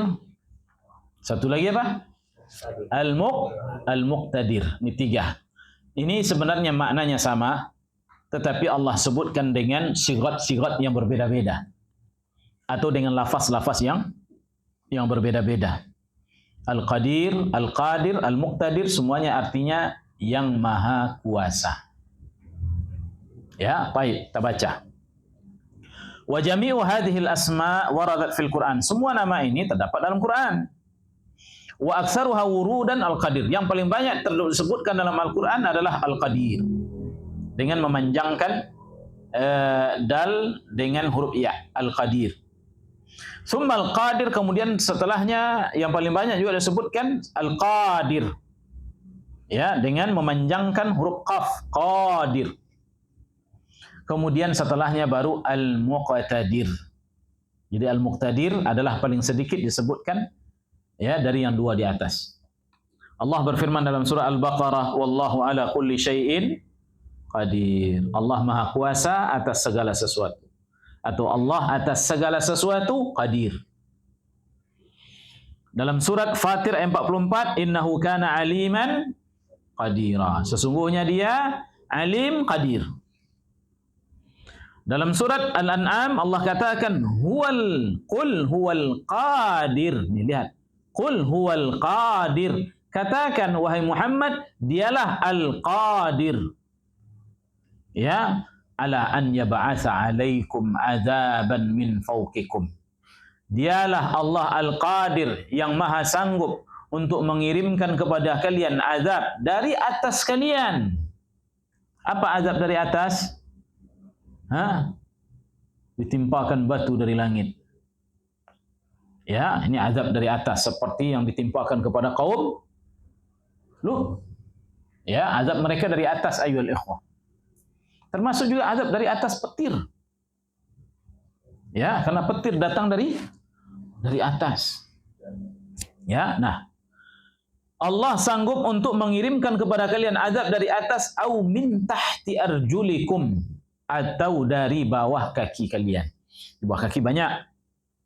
Satu lagi apa? Al-Muqtadir. Ini 3. Ini sebenarnya maknanya sama, tetapi Allah sebutkan dengan sigat-sigat yang berbeda-beda, atau dengan lafaz-lafaz yang berbeda-beda. Al-Qadir, Al-Qadir, Al-Muqtadir, semuanya artinya yang maha kuasa. Ya, baik, kita baca. Wa jami'u hadhil asma waradat fil Quran. Semua nama ini terdapat dalam Quran. Wa aktsaruha wurudan Al-Qadir. Yang paling banyak disebutkan dalam Al-Quran adalah Al-Qadir, dengan memanjangkan dal dengan huruf ya, Al-Qadir. Tsumma Al-Qadir, kemudian setelahnya yang paling banyak juga disebutkan Al-Qadir, ya, dengan memanjangkan huruf qaf, Qadir. Kemudian setelahnya baru Al-Muqtadir. Jadi Al-Muqtadir adalah paling sedikit disebutkan, ya, dari yang 2 di atas. Allah berfirman dalam surah Al-Baqarah, wallahu ala kulli syai'in qadir. Allah maha kuasa atas segala sesuatu. Atau Allah atas segala sesuatu qadir. Dalam surat Fatir 44, innahu kana aliman qadira. Sesungguhnya dia alim qadir. Dalam surat Al-An'am Allah katakan qul huwal qadir. Nih, lihat. Qul huwal qadir. katakan wahai Muhammad, dialah Al-Qadir. Ya, ala an yab'atsa 'alaikum 'adzaban min fawqikum. Dialah Allah Al-Qadir yang maha sanggup untuk mengirimkan kepada kalian azab dari atas kalian. Apa azab dari atas? Ditimpakan batu dari langit. Ya, ini azab dari atas seperti yang ditimpakan kepada kaum Lut. Ya, azab mereka dari atas ayyuhal ikhwah. Termasuk juga azab dari atas petir. Ya, karena petir datang dari atas. Ya, nah. Allah sanggup untuk mengirimkan kepada kalian azab dari atas au min tahti arjulikum, atau dari bawah kaki kalian. Di bawah kaki banyak.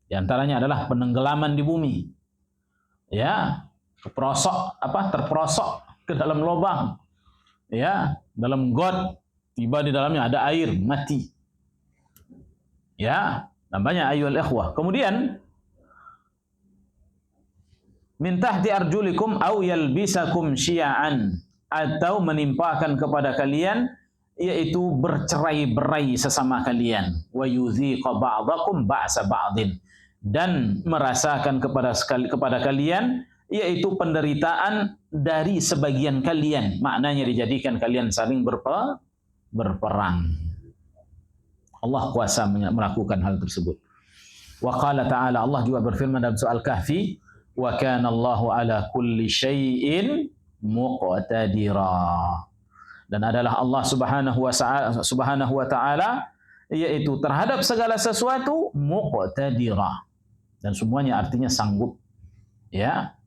Di antaranya adalah penenggelaman di bumi. Ya, terperosok ke dalam lubang. Ya, dalam got, tiba di dalamnya ada air, mati. Ya, namanya ayyuhal ikhwah. Kemudian min tahti arjulikum au yalbisakum syi'an, atau menimpakan kepada kalian yaitu bercerai-berai sesama kalian, wa yudhiqa ba'dakum ba'sa ba'din, dan merasakan kepada kalian yaitu penderitaan dari sebagian kalian, maknanya dijadikan kalian saling berperang. Allah kuasa melakukan hal tersebut. Wa qala ta'ala, Allah juga berfirman dalam surah Al-Kahfi, wa kana Allahu ala kulli syai'in muqtadira. Dan adalah Allah Subhanahu wa taala yaitu terhadap segala sesuatu muqtadira. Dan semuanya artinya sanggup. Ya.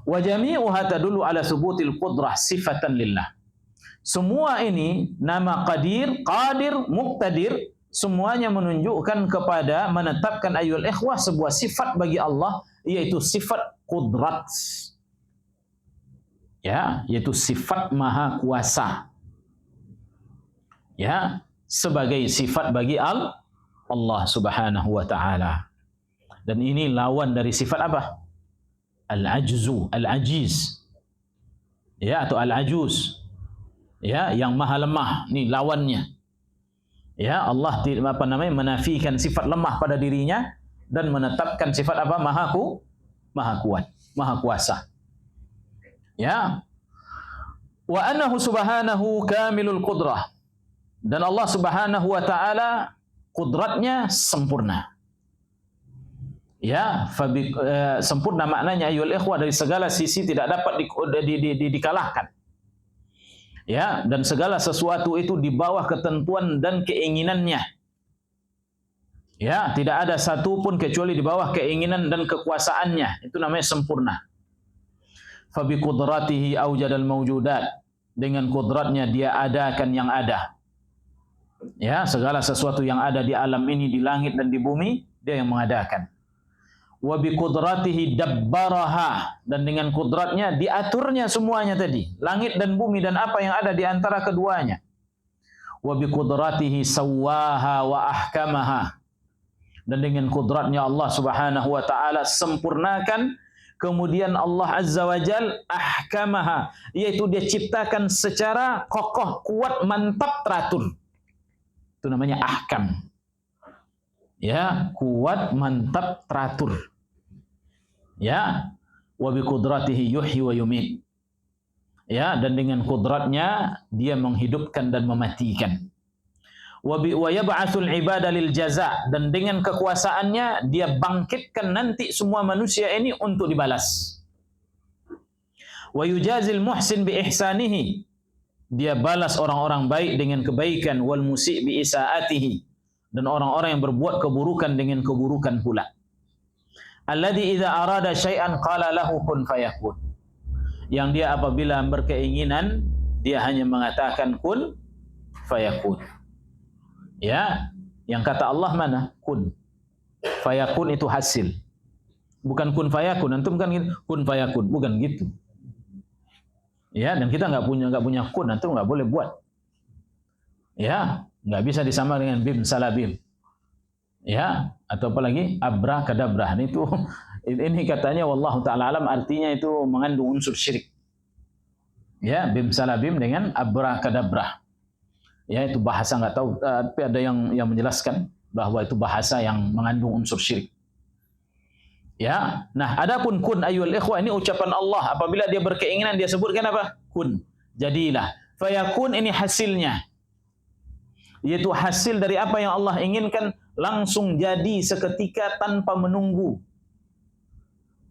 Wa jami'uha tadullu ala subutil qudrah sifatan lillah. Semua ini nama qadir, muqtadir, semuanya menunjukkan kepada menetapkan ayyuhal ikhwah sebuah sifat bagi Allah, yaitu sifat qudrat. Ya, yaitu sifat maha kuasa. Ya, sebagai sifat bagi Allah Subhanahu wa taala. Dan ini lawan dari sifat apa? Al-ajzu, al-ajiz. Ya, atau al-ajuz. Ya, yang maha lemah. Ini lawannya. Ya, Allah menafikan sifat lemah pada dirinya dan menetapkan sifat apa? Maha kuat, maha kuasa. Ya. Wa annahu subhanahu kamilul qudrah. Dan Allah Subhanahu wa taala qudratnya sempurna. Ya, sempurna maknanya ayyuhal ikhwah dari segala sisi tidak dapat dikalahkan. Ya, dan segala sesuatu itu di bawah ketentuan dan keinginannya. Ya, tidak ada satu pun kecuali di bawah keinginan dan kekuasaannya. Itu namanya sempurna. Fa bi qudratihi awjadal mawjudat. Dengan kudratnya dia adakan yang ada. Ya, segala sesuatu yang ada di alam ini, di langit dan di bumi, dia yang mengadakan. Wa bi qudratihi dabbaraha, dan dengan kudratnya diaturnya semuanya tadi, langit dan bumi dan apa yang ada di antara keduanya. Wa bi qudratihi sawwaha wa ahkamaha, dan dengan kudratnya Allah Subhanahu wa taala sempurnakan, kemudian Allah Azza wa Jal ahkamaha, yaitu dia ciptakan secara kokoh, kuat, mantap, teratur. Itu namanya ahkam. Ya, kuat, mantap, teratur. Ya, wa bi qudratihi yuhyi wa yumit. Ya, dan dengan kudratnya dia menghidupkan dan mematikan. Wa yab'atsul ibada lil jaza, dan dengan kekuasaannya dia bangkitkan nanti semua manusia ini untuk dibalas. Wa yujazil muhsin bi ihsanihi, dia balas orang-orang baik dengan kebaikan, wal musi' bi isaatihi, dan orang-orang yang berbuat keburukan dengan keburukan pula. Alladzi idza arada syai'an qala lahu kun fayakun, yang dia apabila berkeinginan dia hanya mengatakan kun fayakun. Ya, yang kata Allah mana? Kun. Fayakun itu hasil. Bukan kun fayakun. Antum kan gitu, kun fayakun, bukan gitu. Ya, dan kita enggak punya kun, antum enggak boleh buat. Ya, enggak bisa disama dengan bim salabim. Ya, atau apalagi abrakadabra, itu Ini katanya wallahu taala alam artinya itu mengandung unsur syirik. Ya, bim salabim dengan abrakadabra. Ya, itu bahasa enggak tahu, tapi ada yang menjelaskan bahwa itu bahasa yang mengandung unsur syirik. Ya, nah adapun kun ayyuhal ikhwah ini ucapan Allah apabila dia berkeinginan dia sebutkan apa? Kun. Jadilah. Fayakun ini hasilnya. Yaitu hasil dari apa yang Allah inginkan langsung jadi seketika tanpa menunggu.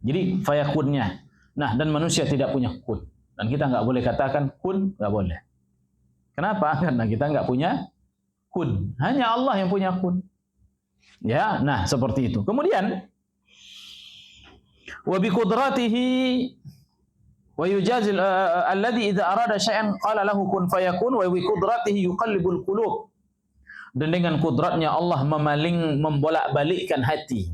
Jadi fayakunnya. Nah, dan manusia tidak punya kun. Dan kita enggak boleh katakan kun, enggak boleh. Kenapa? Karena kita enggak punya kun. Hanya Allah yang punya kun. Ya, nah seperti itu. Kemudian wa bi qudratihi wa yujazil alladhi idza arada syai'an qala lahu kun fayakun wa bi qudratihi yuqallibul qulub. Dan dengan kudratnya Allah membolak-balikkan hati.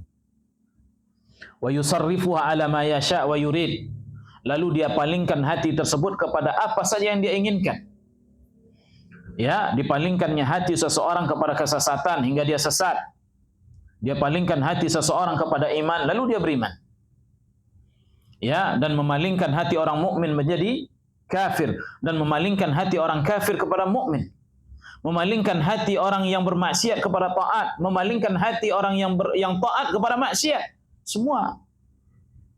Wa yusarrifuha ala ma yasha wa yurid. Lalu dia palingkan hati tersebut kepada apa saja yang dia inginkan. Ya, dipalingkannya hati seseorang kepada kesesatan hingga dia sesat. Dia palingkan hati seseorang kepada iman lalu dia beriman. Ya, dan memalingkan hati orang mukmin menjadi kafir dan memalingkan hati orang kafir kepada mukmin. Memalingkan hati orang yang bermaksiat kepada taat, memalingkan hati orang yang taat kepada maksiat. Semua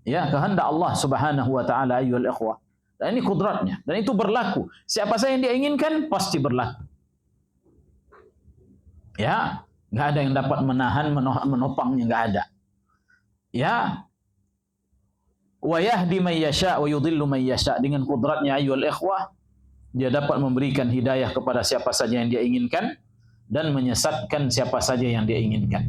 ya kehendak Allah Subhanahu wa taala ayyuhal ikhwah. Dan ini kudratnya dan itu berlaku. Siapa saja yang dia inginkan pasti berlaku. Ya, enggak ada yang dapat menahan menopangnya, enggak ada. Ya. Wa yahdi may yasha wa yudhillu may yasha. Dengan kudratnya ayyuhal ikhwah dia dapat memberikan hidayah kepada siapa saja yang dia inginkan dan menyesatkan siapa saja yang dia inginkan.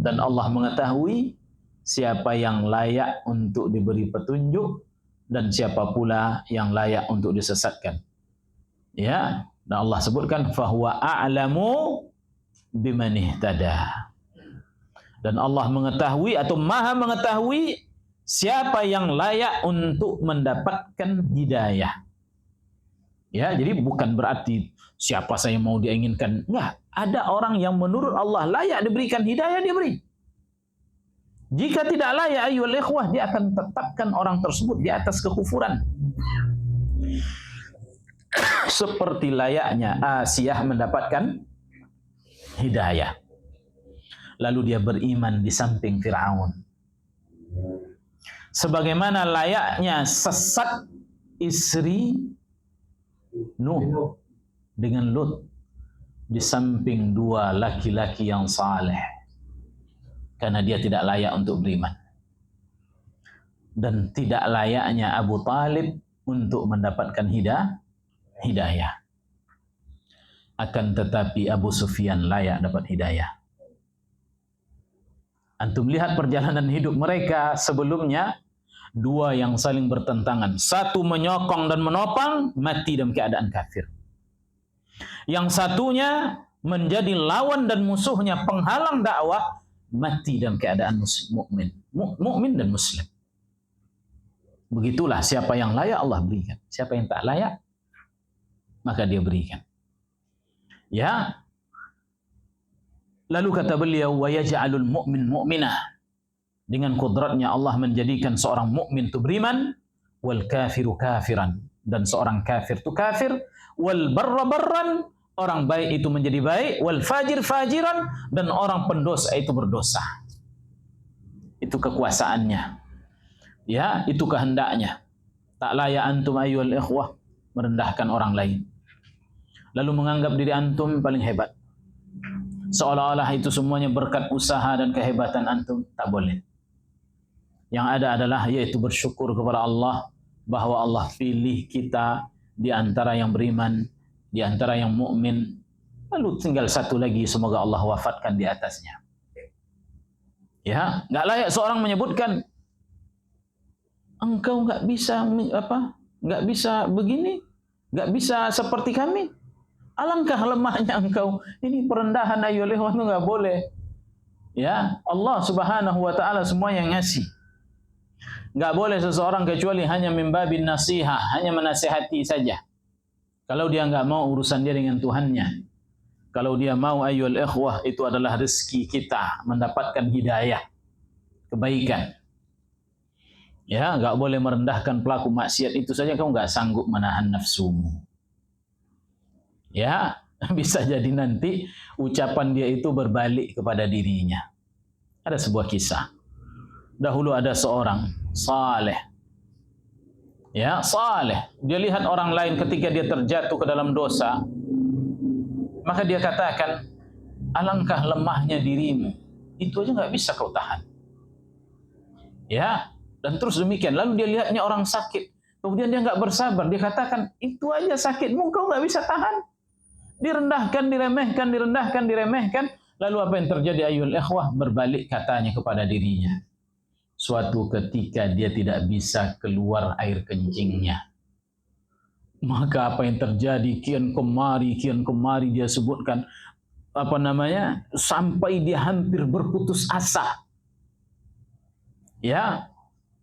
Dan Allah mengetahui siapa yang layak untuk diberi petunjuk dan siapa pula yang layak untuk disesatkan. Ya, dan Allah sebutkan fahuwa a'lamu biman ihtada. Dan Allah mengetahui atau Maha mengetahui siapa yang layak untuk mendapatkan hidayah. Ya, jadi bukan berarti siapa saya mau dia inginkan. Enggak, ada orang yang menurut Allah layak diberikan hidayah, dia beri. Jika tidak layak ayyuhal ikhwah, dia akan tetapkan orang tersebut di atas kekufuran. Seperti layaknya Asiyah mendapatkan hidayah. Lalu dia beriman di samping Fir'aun. Sebagaimana layaknya sesat istri Nuh dengan Lut di samping dua laki-laki yang saleh karena dia tidak layak untuk beriman. Dan tidak layaknya Abu Talib untuk mendapatkan hidayah. Akan tetapi Abu Sufyan layak dapat hidayah. Antum lihat perjalanan hidup mereka sebelumnya, dua yang saling bertentangan. Satu menyokong dan menopang, mati dalam keadaan kafir. Yang satunya menjadi lawan dan musuhnya, penghalang dakwah, mati dalam keadaan mukmin dan muslim. Begitulah siapa yang layak Allah berikan. Siapa yang tak layak, maka dia berikan. Ya. Lalu kata beliau, wa yaj'alul mu'min mu'minah. Dengan kudratnya Allah menjadikan seorang mukmin itu beriman, wal kafiru kafiran, dan seorang kafir itu kafir, wal barra barran, orang baik itu menjadi baik, wal fajir fajiran, dan orang pendosa itu berdosa. Itu kekuasaannya. Ya, itu kehendaknya. Tak layak antum ayyuhal ikhwah merendahkan orang lain. Lalu menganggap diri antum paling hebat. Seolah-olah itu semuanya berkat usaha dan kehebatan antum, tak boleh. Yang ada adalah yaitu bersyukur kepada Allah bahwa Allah pilih kita di antara yang beriman, di antara yang mukmin. Lalu tinggal satu lagi, semoga Allah wafatkan di atasnya. Ya, enggak layak seorang menyebutkan engkau enggak bisa enggak bisa begini, enggak bisa seperti kami. Alangkah lemahnya engkau. Ini perendahan ayyuhal ikhwah, itu enggak boleh. Ya, Allah Subhanahu wa taala semua yang ngasih. Enggak boleh seseorang kecuali hanya mimbabin nasihah, hanya menasihati saja. Kalau dia enggak mau urusan dia dengan Tuhannya. Kalau dia mau ayyuhal ikhwah, itu adalah rezeki kita mendapatkan hidayah, kebaikan. Ya, enggak boleh merendahkan pelaku maksiat itu saja kamu enggak sanggup menahan nafsumu. Ya, bisa jadi nanti ucapan dia itu berbalik kepada dirinya. Ada sebuah kisah. Dahulu ada seorang saleh. Ya, saleh. Dia lihat orang lain ketika dia terjatuh ke dalam dosa, maka dia katakan, alangkah lemahnya dirimu. Itu aja enggak bisa kau tahan. Ya, dan terus demikian. Lalu dia lihatnya orang sakit. Kemudian dia enggak bersabar. Dia katakan, itu aja sakitmu kau enggak bisa tahan. Direndahkan, diremehkan, direndahkan, diremehkan. Lalu apa yang terjadi ayul ikhwah? Berbalik katanya kepada dirinya. Suatu ketika dia tidak bisa keluar air kencingnya. Maka apa yang terjadi? Kian kemari dia sebutkan. Sampai dia hampir berputus asa. Ya,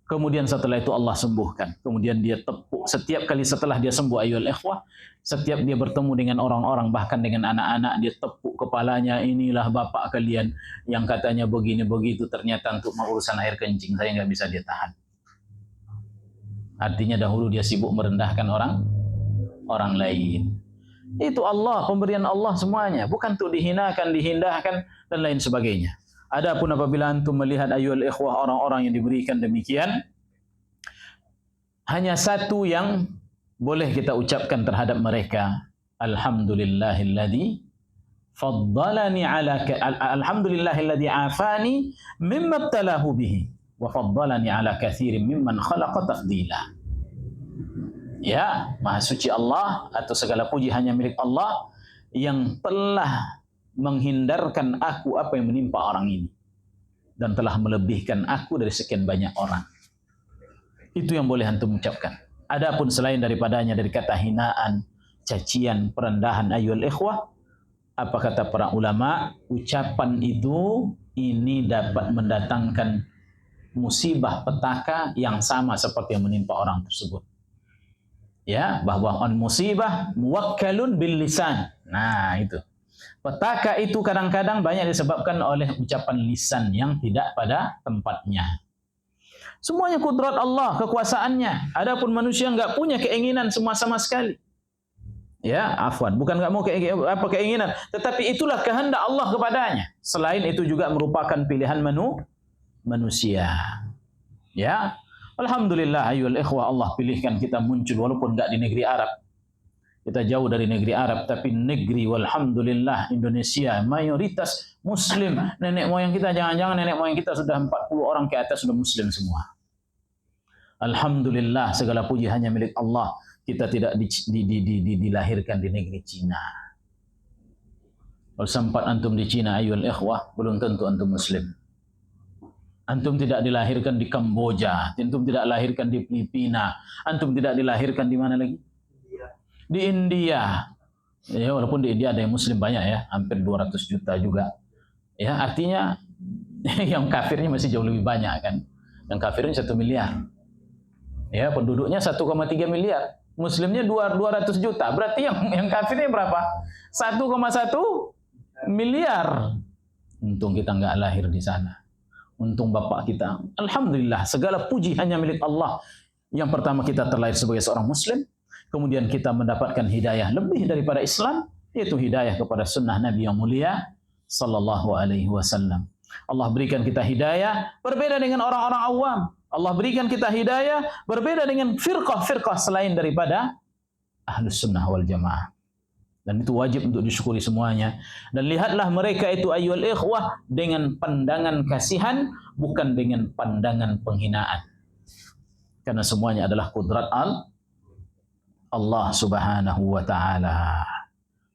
kemudian setelah itu Allah sembuhkan. Kemudian dia tepuk setiap kali setelah dia sembuh ayyuhal ikhwah, setiap dia bertemu dengan orang-orang bahkan dengan anak-anak, dia tepuk kepalanya, inilah bapak kalian yang katanya begini begitu, ternyata untuk urusan air kencing saya nggak bisa dia tahan. Artinya dahulu dia sibuk merendahkan orang lain. Itu Allah, pemberian Allah semuanya, bukan untuk dihinakan, dihindahkan dan lain sebagainya. Adapun apabila antum melihat ayyuhal ikhwah orang-orang yang diberikan demikian, hanya satu yang boleh kita ucapkan terhadap mereka, alhamdulillahilladzi faddalani ala alhamdulillahilladzi afani mimma ibtalahu bihi wa faddalani ala katsirin mimman khalaqa tafdila. Ya, maha suci Allah atau segala puji hanya milik Allah yang telah menghindarkan aku apa yang menimpa orang ini dan telah melebihkan aku dari sekian banyak orang. Itu yang boleh antum ucapkan. Adapun selain daripadanya dari kata hinaan, cacian, perendahan ayyuhal ikhwah, apa kata para ulama, ucapan itu ini dapat mendatangkan musibah petaka yang sama seperti yang menimpa orang tersebut. Ya, bahwa on musibah muwakkalun bil lisan. Nah, itu. Petaka itu kadang-kadang banyak disebabkan oleh ucapan lisan yang tidak pada tempatnya. Semuanya kudrat Allah, kekuasaannya. Adapun manusia enggak punya keinginan sama sekali. Ya, afwan, bukan enggak mau keinginan, tetapi itulah kehendak Allah kepadanya. Selain itu juga merupakan pilihan manusia. Ya. Alhamdulillah ayyuhal ikhwah, Allah pilihkan kita muncul walaupun enggak di negeri Arab. Kita jauh dari negeri Arab, tapi negeri walhamdulillah Indonesia mayoritas muslim. Nenek moyang kita, jangan-jangan nenek moyang kita sudah 40 orang ke atas sudah muslim semua. Alhamdulillah, segala puji hanya milik Allah. Kita tidak dilahirkan di negeri Cina. Kalau sempat antum di Cina ayyuhal ikhwah, belum tentu antum muslim. Antum tidak dilahirkan di Kamboja, antum tidak dilahirkan di Filipina, antum tidak dilahirkan di mana lagi? Di India. Ya, walaupun di India ada yang muslim banyak ya, hampir 200 juta juga. Ya, artinya yang kafirnya masih jauh lebih banyak kan. Yang kafirnya 1 miliar. Ya, penduduknya 1,3 miliar. Muslimnya 200 juta. Berarti yang kafirnya berapa? 1,1 miliar. Untung kita enggak lahir di sana. Untung bapak kita. Alhamdulillah, segala puji hanya milik Allah. Yang pertama kita terlahir sebagai seorang muslim. Kemudian kita mendapatkan hidayah lebih daripada Islam, yaitu hidayah kepada sunnah Nabi yang mulia sallallahu alaihi wasallam. Allah berikan kita hidayah berbeda dengan orang-orang awam. Allah berikan kita hidayah berbeda dengan firqah-firqah selain daripada Ahlus Sunnah wal Jamaah. Dan itu wajib untuk disyukuri semuanya. Dan lihatlah mereka itu ayyuhal ikhwah dengan pandangan kasihan, bukan dengan pandangan penghinaan. Karena semuanya adalah kudrat Allah subhanahu wa ta'ala.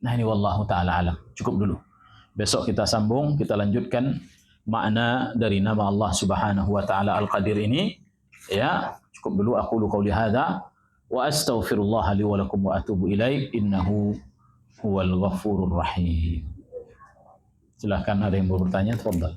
Nah ini wallahu ta'ala alam. Cukup dulu. Besok kita sambung, kita lanjutkan makna dari nama Allah subhanahu wa ta'ala Al-Qadir ini. Ya, cukup dulu. Aqulu qawli hadha wa astaghfirullah li wa lakum wa atubu ilaih. Innahu huwal ghafurur rahim. Silakan ada yang mau bertanya, tafadhal.